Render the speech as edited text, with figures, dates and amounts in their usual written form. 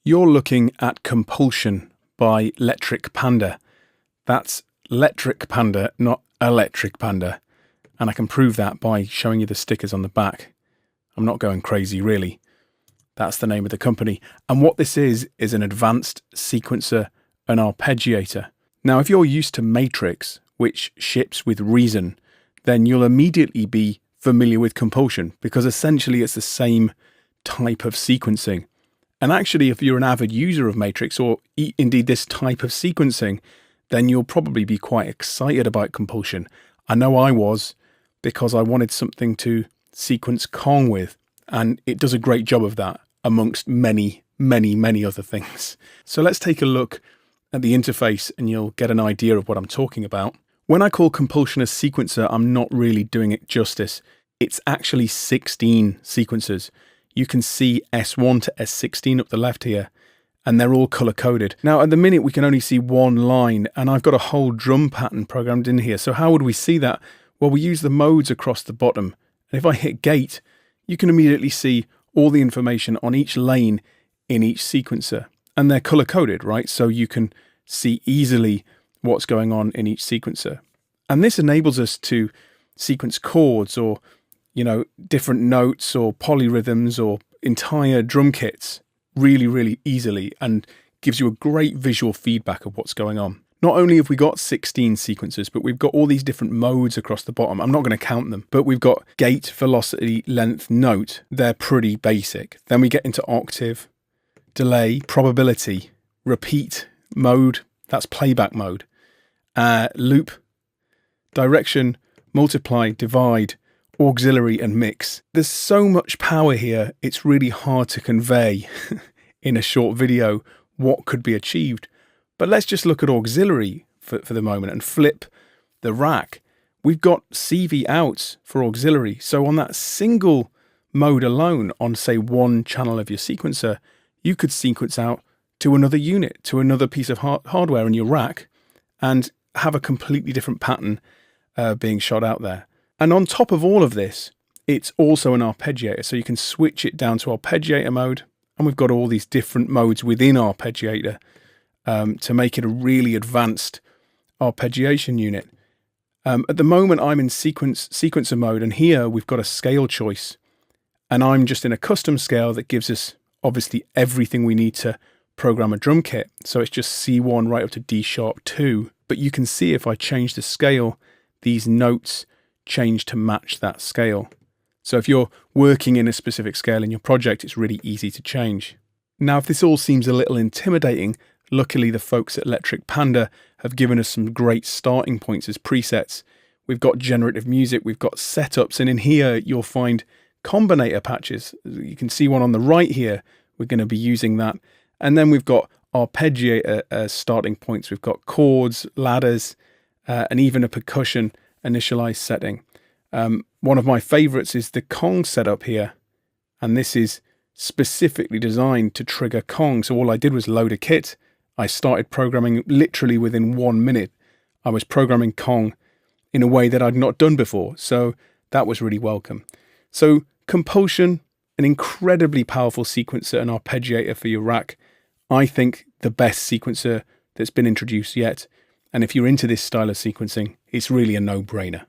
You're looking at Kompulsion by Electric Panda. That's Electric Panda, not Electric Panda. And I can prove that by showing you the stickers on the back. I'm not going crazy, really. That's the name of the company. And what this is an advanced sequencer and arpeggiator. Now, if you're used to Matrix, which ships with Reason, then you'll immediately be familiar with Kompulsion, because essentially it's the same type of sequencing. And actually, if you're an avid user of Matrix, or indeed this type of sequencing, then you'll probably be quite excited about Kompulsion. I know I was, because I wanted something to sequence Kong with, and it does a great job of that, amongst many, many, many other things. So let's take a look at the interface and you'll get an idea of what I'm talking about. When I call Kompulsion a sequencer, I'm not really doing it justice. It's actually 16 sequencers. You can see S1 to S16 up the left here, and they're all color-coded. Now, at the minute, we can only see one line, and I've got a whole drum pattern programmed in here. So how would we see that? Well, we use the modes across the bottom. And if I hit gate, you can immediately see all the information on each lane in each sequencer. And they're color-coded, right? So you can see easily what's going on in each sequencer. And this enables us to sequence chords or, different notes or polyrhythms or entire drum kits really, really easily, and gives you a great visual feedback of what's going on. Not only have we got 16 sequencers, but we've got all these different modes across the bottom. I'm not going to count them, but we've got gate, velocity, length, note. They're pretty basic. Then we get into octave, delay, probability, repeat mode, that's playback mode, loop, direction, multiply, divide, auxiliary, and mix. There's so much power here, it's really hard to convey in a short video what could be achieved. But let's just look at auxiliary for the moment and flip the rack. We've got CV outs for auxiliary. So on that single mode alone, on say one channel of your sequencer, you could sequence out to another unit, to another piece of hardware in your rack, and have a completely different pattern being shot out there. And on top of all of this, it's also an arpeggiator. So you can switch it down to arpeggiator mode, and we've got all these different modes within arpeggiator to make it a really advanced arpeggiation unit. At the moment, I'm in sequencer mode, and here we've got a scale choice, and I'm just in a custom scale that gives us obviously everything we need to program a drum kit. So it's just C1 right up to D sharp 2. But you can see if I change the scale, these notes change to match that scale. So if you're working in a specific scale in your project, it's really easy to change. Now, if this all seems a little intimidating, luckily the folks at Electric Panda have given us some great starting points as presets. We've got generative music, we've got setups, and in here you'll find combinator patches. You can see one on the right here. We're going to be using that. And then we've got arpeggiator starting points. We've got chords, ladders, and even a percussion initialize setting. One of my favorites is the Kong setup here. And this is specifically designed to trigger Kong. So all I did was load a kit. I started programming literally within 1 minute. I was programming Kong in a way that I'd not done before. So that was really welcome. So Kompulsion, an incredibly powerful sequencer and arpeggiator for your rack. I think the best sequencer that's been introduced yet. And if you're into this style of sequencing, it's really a no-brainer.